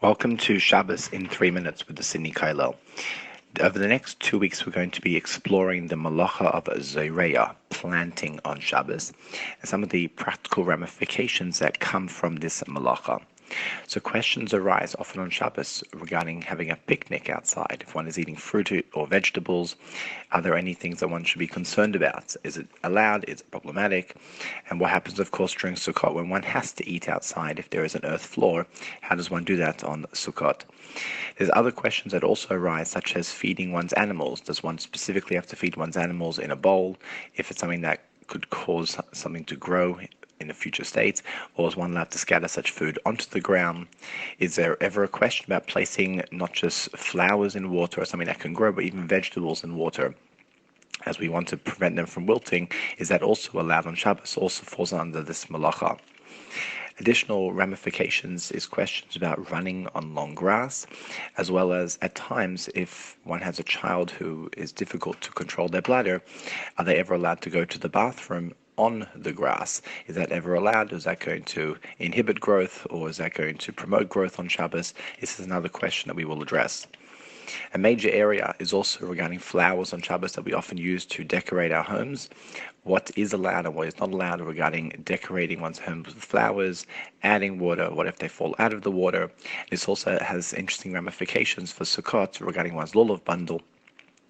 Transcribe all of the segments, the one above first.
Welcome to Shabbos in 3 minutes with the Sydney Kollel. Over the next 2 weeks, we're going to be exploring the Melacha of Zore'a, planting on Shabbos, and some of the practical ramifications that come from this Melacha. So questions arise often on Shabbos regarding having a picnic outside. If one is eating fruit or vegetables, are there any things that one should be concerned about? Is it allowed? Is it problematic? And what happens, of course, during Sukkot when one has to eat outside? If there is an earth floor, how does one do that on Sukkot? There's other questions that also arise, such as feeding one's animals. Does one specifically have to feed one's animals in a bowl? If it's something that could cause something to grow in a future state, or is one allowed to scatter such food onto the ground? Is there ever a question about placing not just flowers in water or something that can grow, but even vegetables in water, as we want to prevent them from wilting? Is that also allowed on Shabbos? Also falls under this Melacha. Additional ramifications is questions about running on long grass, as well as at times if one has a child who is difficult to control their bladder, are they ever allowed to go to the bathroom on the grass? Is that ever allowed? Is that going to inhibit growth, or is that going to promote growth on Shabbos? This is another question that we will address. A major area is also regarding flowers on Shabbos that we often use to decorate our homes. What is allowed and what is not allowed regarding decorating one's home with flowers, adding water, what if they fall out of the water? This also has interesting ramifications for Sukkot regarding one's lulav bundle.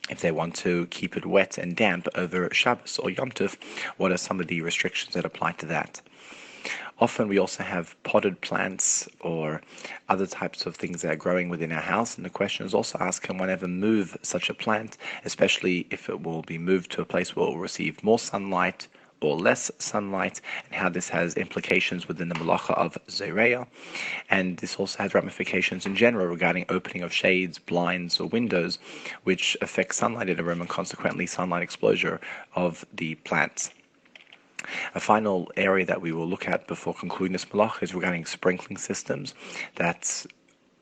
If they want to keep it wet and damp over Shabbos or Yom Tov, what are some of the restrictions that apply to that? Often we also have potted plants or other types of things that are growing within our house, and the question is also asked, can one ever move such a plant, especially if it will be moved to a place where it will receive more sunlight or less sunlight, and how this has implications within the Melacha of Zore'a. And this also has ramifications in general regarding opening of shades, blinds, or windows, which affect sunlight in a room and consequently sunlight exposure of the plants. A final area that we will look at before concluding this Melacha is regarding sprinkling systems that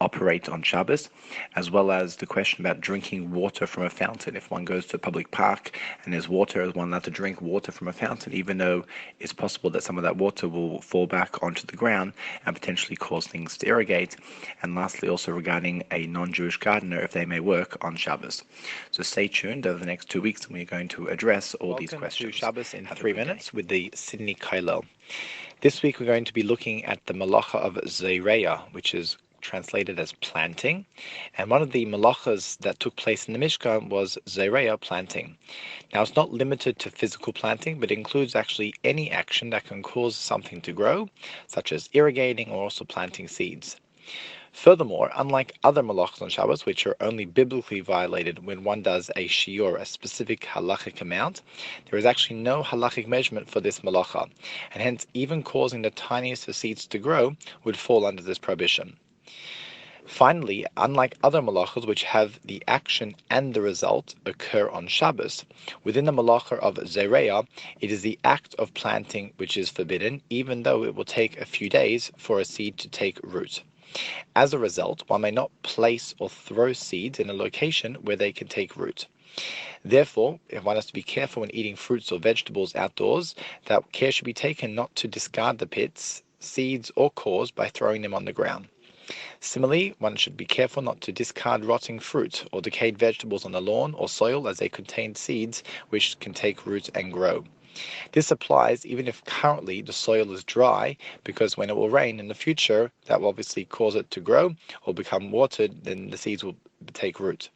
operate on Shabbos, as well as the question about drinking water from a fountain. If one goes to a public park and there's water, is one allowed to drink water from a fountain, even though it's possible that some of that water will fall back onto the ground and potentially cause things to irrigate? And lastly, also regarding a non-Jewish gardener, if they may work on Shabbos. So stay tuned over the next 2 weeks, and we're going to address all these questions. To Shabbos in 3 minutes with the Sydney Kollel. This week we're going to be looking at the Melacha of Zore'a, which is translated as planting, and one of the melachas that took place in the Mishkan was Zore'a, planting. Now it's not limited to physical planting, but includes actually any action that can cause something to grow, such as irrigating or also planting seeds. Furthermore, unlike other melachas on Shabbos, which are only biblically violated when one does a shiur, a specific halachic amount, there is actually no halachic measurement for this melacha, and hence even causing the tiniest of seeds to grow would fall under this prohibition. Finally, unlike other melachos which have the action and the result occur on Shabbos, within the Melacha of Zore'a, it is the act of planting which is forbidden, even though it will take a few days for a seed to take root. As a result, one may not place or throw seeds in a location where they can take root. Therefore, one has to be careful when eating fruits or vegetables outdoors, that care should be taken not to discard the pits, seeds, or cores by throwing them on the ground. Similarly, one should be careful not to discard rotting fruit or decayed vegetables on the lawn or soil, as they contain seeds which can take root and grow. This applies even if currently the soil is dry, because when it will rain in the future, that will obviously cause it to grow or become watered, then the seeds will take root.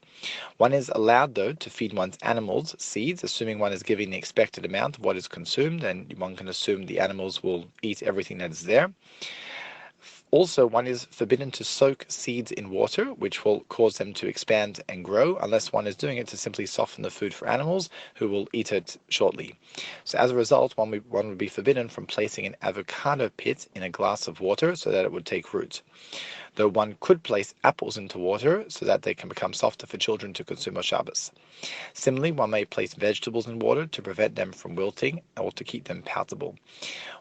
One is allowed, though, to feed one's animals seeds, assuming one is giving the expected amount of what is consumed, and one can assume the animals will eat everything that is there. Also, one is forbidden to soak seeds in water, which will cause them to expand and grow, unless one is doing it to simply soften the food for animals who will eat it shortly. So as a result, one would be forbidden from placing an avocado pit in a glass of water so that it would take root. Though one could place apples into water so that they can become softer for children to consume on Shabbos. Similarly, one may place vegetables in water to prevent them from wilting or to keep them palatable.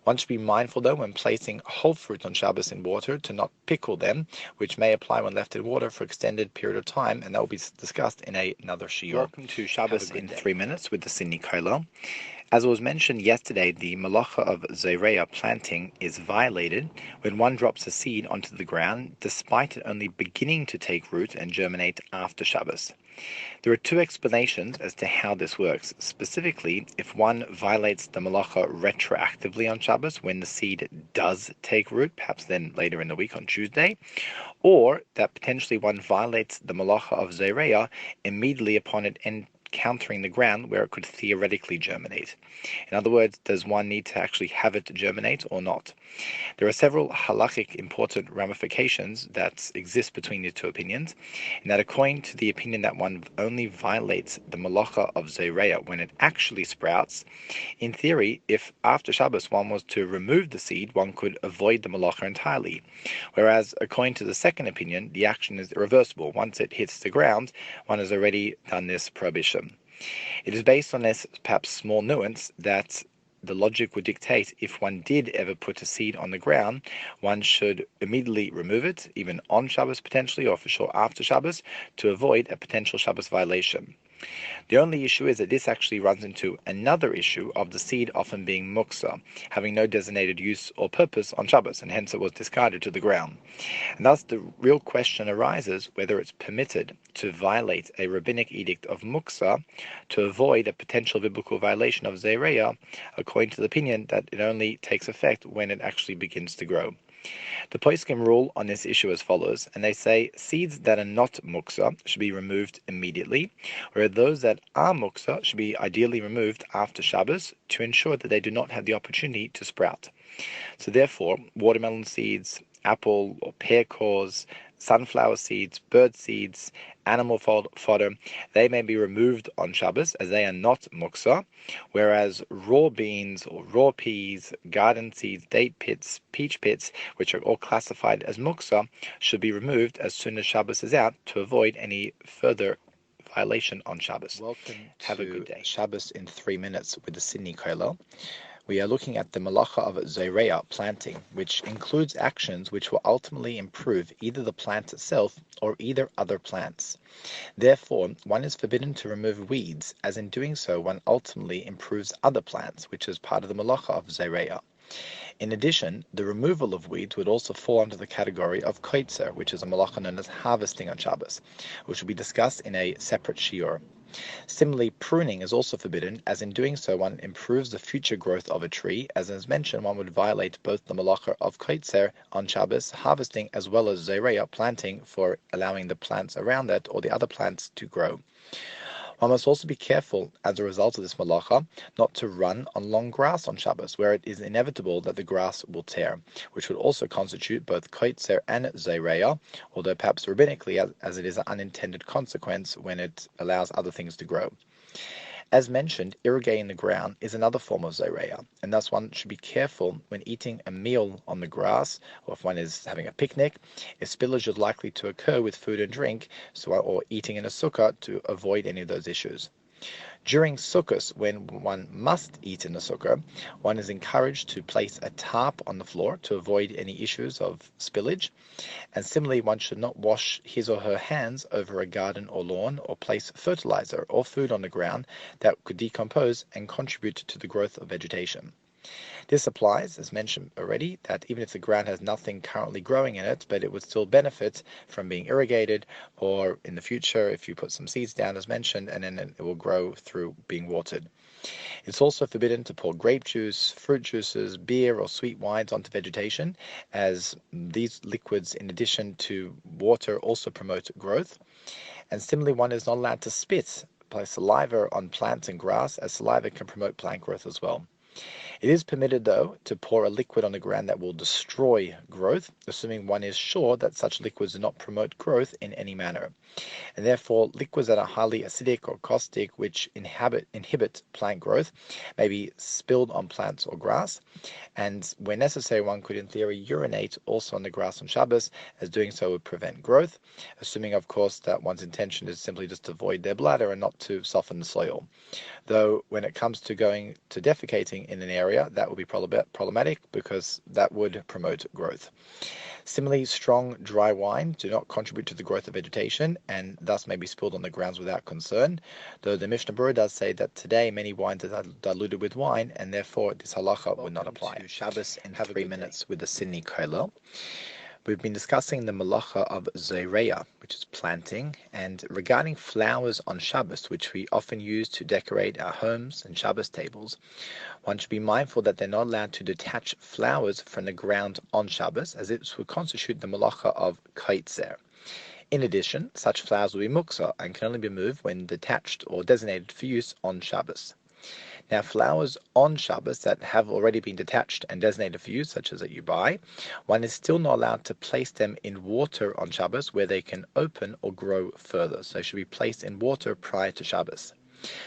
One should be mindful, though, when placing whole fruit on Shabbos in water to not pickle them, which may apply when left in water for extended period of time, and that will be discussed in another shiur. Welcome to Shabbos in 3 minutes with the Sydney Kollel. As was mentioned yesterday, the Melacha of Zore'a planting is violated when one drops a seed onto the ground despite it only beginning to take root and germinate after Shabbos. There are two explanations as to how this works. Specifically, if one violates the Melacha retroactively on Shabbos when the seed does take root, perhaps then later in the week on Tuesday, or that potentially one violates the Melacha of Zore'a immediately upon it encountering the ground where it could theoretically germinate. In other words, does one need to actually have it germinate or not? There are several halakhic important ramifications that exist between the two opinions, and that according to the opinion that one only violates the Melacha of Zore'a when it actually sprouts, in theory, if after Shabbos one was to remove the seed, one could avoid the Melacha entirely. Whereas, according to the second opinion, the action is irreversible. Once it hits the ground, one has already done this prohibition. It is based on this perhaps small nuance that the logic would dictate if one did ever put a seed on the ground, one should immediately remove it, even on Shabbos potentially, or for sure after Shabbos, to avoid a potential Shabbos violation. The only issue is that this actually runs into another issue of the seed often being muksa, having no designated use or purpose on Shabbos, and hence it was discarded to the ground. And thus the real question arises whether it's permitted to violate a rabbinic edict of muksa to avoid a potential biblical violation of Zore'a, according to the opinion that it only takes effect when it actually begins to grow. The poskim rule on this issue as follows, and they say seeds that are not muksa should be removed immediately, whereas those that are muksa should be ideally removed after Shabbos to ensure that they do not have the opportunity to sprout. So therefore, watermelon seeds, apple or pear cores, sunflower seeds, bird seeds, animal fodder, they may be removed on Shabbos as they are not muksa, whereas raw beans or raw peas, garden seeds, date pits, peach pits, which are all classified as muksa, should be removed as soon as Shabbos is out to avoid any further violation on Shabbos. Welcome Have a good day. Shabbos in 3 minutes with the Sydney Kollel. We are looking at the Melacha of Zore'a planting, which includes actions which will ultimately improve either the plant itself or either other plants. Therefore, one is forbidden to remove weeds, as in doing so one ultimately improves other plants, which is part of the Melacha of Zore'a. In addition, the removal of weeds would also fall under the category of koitzer, which is a Melacha known as harvesting on Shabbos, which will be discussed in a separate shiur. Similarly, pruning is also forbidden, as in doing so one improves the future growth of a tree, as is mentioned one would violate both the Melacha of koitzer on Shabbos, harvesting, as well as Zore'a, planting, for allowing the plants around that or the other plants to grow. One must also be careful, as a result of this Melacha, not to run on long grass on Shabbos, where it is inevitable that the grass will tear, which would also constitute both koitzer and Zore'a, although perhaps rabbinically, as it is an unintended consequence when it allows other things to grow. As mentioned, irrigating the ground is another form of Zore'a, and thus one should be careful when eating a meal on the grass, or if one is having a picnic, if spillage is likely to occur with food and drink, or eating in a sukkah, to avoid any of those issues. During Sukkot, when one must eat in the sukkah, one is encouraged to place a tarp on the floor to avoid any issues of spillage. And similarly, one should not wash his or her hands over a garden or lawn, or place fertilizer or food on the ground that could decompose and contribute to the growth of vegetation. This applies, as mentioned already, that even if the ground has nothing currently growing in it, but it would still benefit from being irrigated, or in the future, if you put some seeds down, as mentioned, and then it will grow through being watered. It's also forbidden to pour grape juice, fruit juices, beer, or sweet wines onto vegetation, as these liquids, in addition to water, also promote growth. And similarly, one is not allowed to spit, apply saliva on plants and grass, as saliva can promote plant growth as well. It is permitted, though, to pour a liquid on the ground that will destroy growth, assuming one is sure that such liquids do not promote growth in any manner. And therefore, liquids that are highly acidic or caustic, which inhibit plant growth, may be spilled on plants or grass. And where necessary, one could, in theory, urinate also on the grass on Shabbos, as doing so would prevent growth, assuming, of course, that one's intention is simply just to void their bladder and not to soften the soil. Though when it comes to going to defecating in an area, that would be problematic, because that would promote growth. Similarly, strong, dry wine do not contribute to the growth of vegetation and thus may be spilled on the grounds without concern, though the Mishnah Berurah does say that today many wines are diluted with wine and therefore this halacha would not apply. To Shabbos in 3 minutes with the Sydney Kollel. We've been discussing the Melacha of Zore'a, which is planting, and regarding flowers on Shabbos, which we often use to decorate our homes and Shabbos tables, one should be mindful that they're not allowed to detach flowers from the ground on Shabbos, as this would constitute the Melacha of Kaitzer. In addition, such flowers will be muksa and can only be moved when detached or designated for use on Shabbos. Now, flowers on Shabbos that have already been detached and designated for use, such as that you buy, one is still not allowed to place them in water on Shabbos where they can open or grow further. So they should be placed in water prior to Shabbos.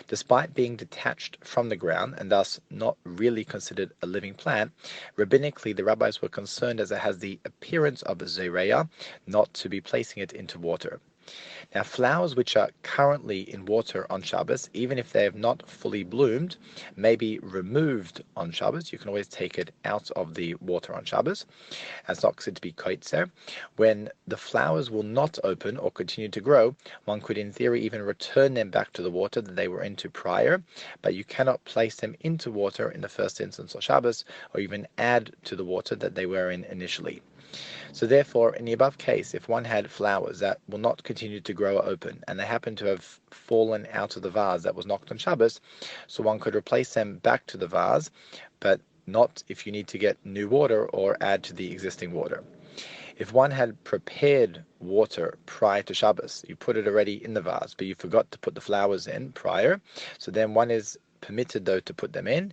Despite being detached from the ground and thus not really considered a living plant, rabbinically the rabbis were concerned as it has the appearance of a zore'a, not to be placing it into water. Now, flowers which are currently in water on Shabbos, even if they have not fully bloomed, may be removed on Shabbos. You can always take it out of the water on Shabbos. It's not considered to be koitzer. When the flowers will not open or continue to grow, one could in theory even return them back to the water that they were into prior, but you cannot place them into water in the first instance of Shabbos or even add to the water that they were in initially. So therefore, in the above case, if one had flowers that will not continue to grow or open, and they happen to have fallen out of the vase that was knocked on Shabbos, so one could replace them back to the vase, but not if you need to get new water or add to the existing water. If one had prepared water prior to Shabbos, you put it already in the vase, but you forgot to put the flowers in prior, so then one is permitted though to put them in,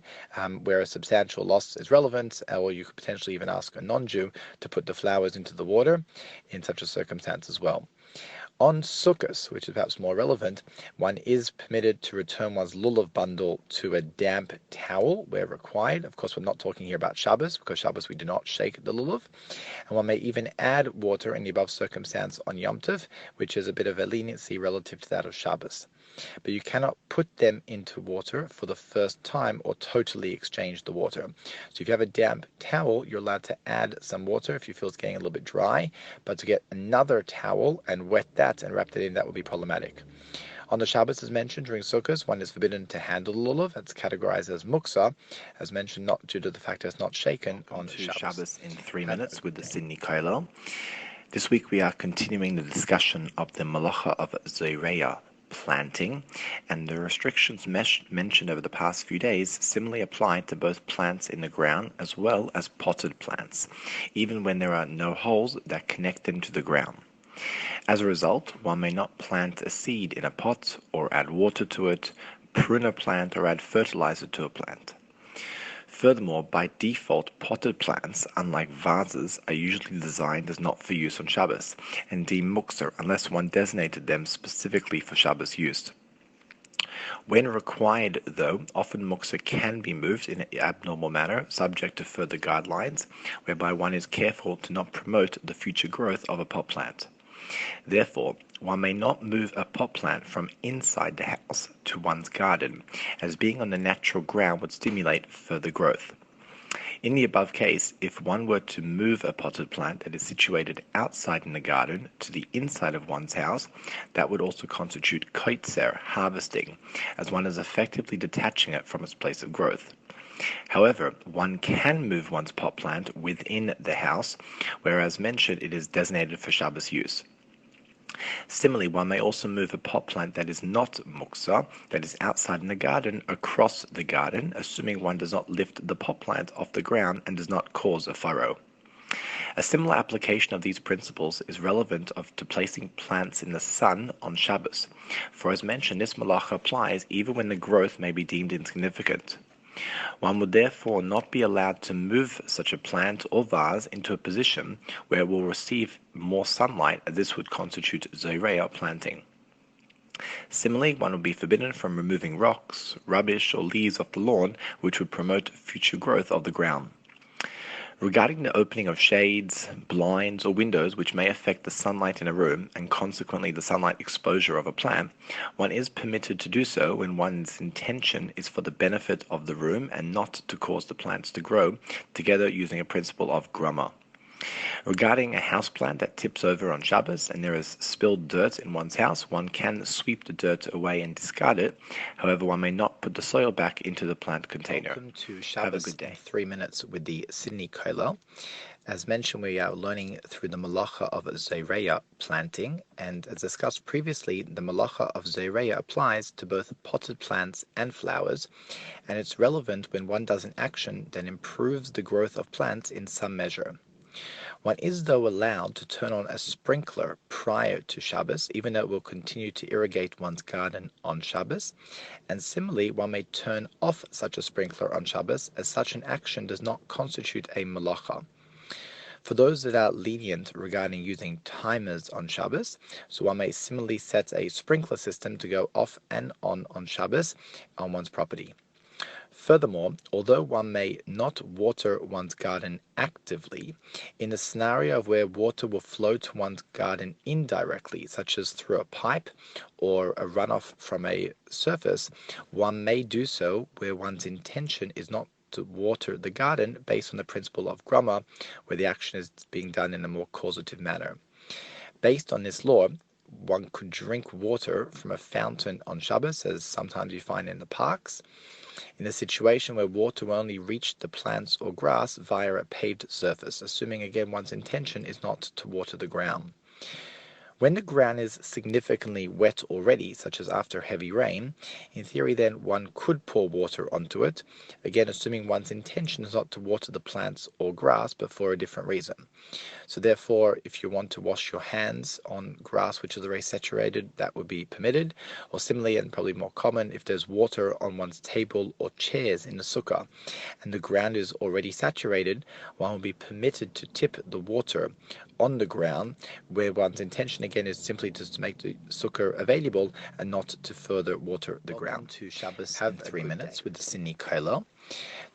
where a substantial loss is relevant, or you could potentially even ask a non-Jew to put the flowers into the water in such a circumstance as well. On Sukkot, which is perhaps more relevant, one is permitted to return one's lulav bundle to a damp towel where required. Of course, we're not talking here about Shabbos, because Shabbos we do not shake the lulav. And one may even add water in the above circumstance on Yom Tov, which is a bit of a leniency relative to that of Shabbos. But you cannot put them into water for the first time or totally exchange the water. So if you have a damp towel, you're allowed to add some water if you feel it's getting a little bit dry, but to get another towel and wet that and wrap it in, that would be problematic. On the Shabbos, as mentioned, during Sukkot, one is forbidden to handle the lulav. That's categorized as muksa, as mentioned, not due to the fact that it's not shaken on Shabbos in 3 minutes with the Sydney Kollel. This week we are continuing the discussion of the Melacha of Zore'a, planting, and the restrictions mentioned over the past few days similarly apply to both plants in the ground as well as potted plants, even when there are no holes that connect them to the ground. As a result, one may not plant a seed in a pot or add water to it, prune a plant, or add fertilizer to a plant. Furthermore, by default, potted plants, unlike vases, are usually designed as not for use on Shabbos, and deemed mukser unless one designated them specifically for Shabbos use. When required, though, often mukser can be moved in an abnormal manner, subject to further guidelines, whereby one is careful to not promote the future growth of a pot plant. Therefore, one may not move a pot plant from inside the house to one's garden, as being on the natural ground would stimulate further growth. In the above case, if one were to move a potted plant that is situated outside in the garden to the inside of one's house, that would also constitute koitzer, harvesting, as one is effectively detaching it from its place of growth. However, one can move one's pot plant within the house, whereas mentioned it is designated for Shabbos use. Similarly, one may also move a pot plant that is not muksa, that is outside in the garden, across the garden, assuming one does not lift the pot plant off the ground and does not cause a furrow. A similar application of these principles is relevant to placing plants in the sun on Shabbos, for as mentioned, this melacha applies even when the growth may be deemed insignificant. One would therefore not be allowed to move such a plant or vase into a position where it will receive more sunlight, as this would constitute Zore'a planting. Similarly, one would be forbidden from removing rocks, rubbish, or leaves off the lawn, which would promote future growth of the ground. Regarding the opening of shades, blinds, or windows which may affect the sunlight in a room and consequently the sunlight exposure of a plant, one is permitted to do so when one's intention is for the benefit of the room and not to cause the plants to grow, together using a principle of grama. Regarding a houseplant that tips over on Shabbos and there is spilled dirt in one's house, one can sweep the dirt away and discard it. However, one may not put the soil back into the plant container. Welcome to Shabbos Have a good day. in 3 minutes with the Sydney Kollel. As mentioned, we are learning through the Melacha of Zore'a planting, and as discussed previously, the Melacha of Zore'a applies to both potted plants and flowers, and it's relevant when one does an action that improves the growth of plants in some measure. One is, though, allowed to turn on a sprinkler prior to Shabbos, even though it will continue to irrigate one's garden on Shabbos. And similarly, one may turn off such a sprinkler on Shabbos, as such an action does not constitute a melacha. For those that are lenient regarding using timers on Shabbos, so one may similarly set a sprinkler system to go off and on Shabbos on one's property. Furthermore, although one may not water one's garden actively, in a scenario where water will flow to one's garden indirectly, such as through a pipe or a runoff from a surface, one may do so where one's intention is not to water the garden based on the principle of grammar, where the action is being done in a more causative manner. Based on this law, one could drink water from a fountain on Shabbos, as sometimes you find in the parks, in a situation where water will only reach the plants or grass via a paved surface, assuming again one's intention is not to water the ground. When the ground is significantly wet already, such as after heavy rain, in theory then one could pour water onto it, again assuming one's intention is not to water the plants or grass, but for a different reason. So therefore, if you want to wash your hands on grass which is already saturated, that would be permitted. Or similarly, and probably more common, if there's water on one's table or chairs in the sukkah, and the ground is already saturated, one will be permitted to tip the water on the ground, where one's intention again is simply just to make the sukkah available and not to further water the ground. To Shabbos in 3 minutes with the Sydney Kollel.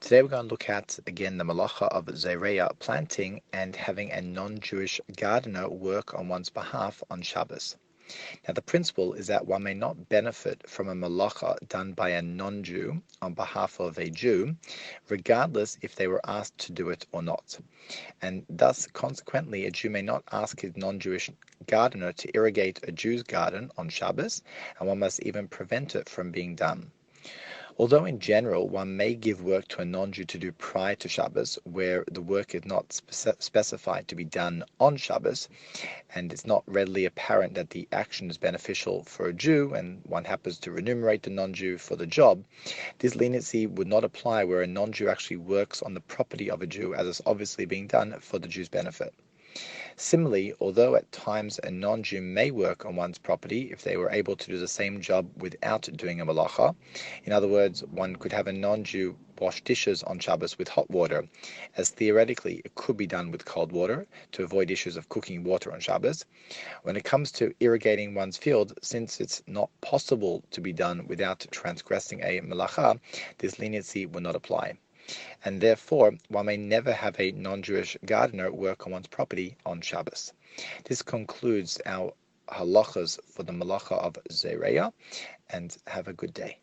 Today we're going to look at again the Melacha of Zore'a planting and having a non-Jewish gardener work on one's behalf on Shabbos. Now the principle is that one may not benefit from a Melacha done by a non-Jew on behalf of a Jew, regardless if they were asked to do it or not. And thus, consequently, a Jew may not ask his non-Jewish gardener to irrigate a Jew's garden on Shabbos, and one must even prevent it from being done. Although in general one may give work to a non-Jew to do prior to Shabbos, where the work is not specified to be done on Shabbos, and it's not readily apparent that the action is beneficial for a Jew, and one happens to remunerate the non-Jew for the job, this leniency would not apply where a non-Jew actually works on the property of a Jew, as is obviously being done for the Jew's benefit. Similarly, although at times a non-Jew may work on one's property if they were able to do the same job without doing a melacha, in other words, one could have a non-Jew wash dishes on Shabbos with hot water, as theoretically it could be done with cold water to avoid issues of cooking water on Shabbos. When it comes to irrigating one's field, since it's not possible to be done without transgressing a melacha, this leniency will not apply. And therefore, one may never have a non-Jewish gardener work on one's property on Shabbos. This concludes our halachas for the Melacha of Zore'a, and have a good day.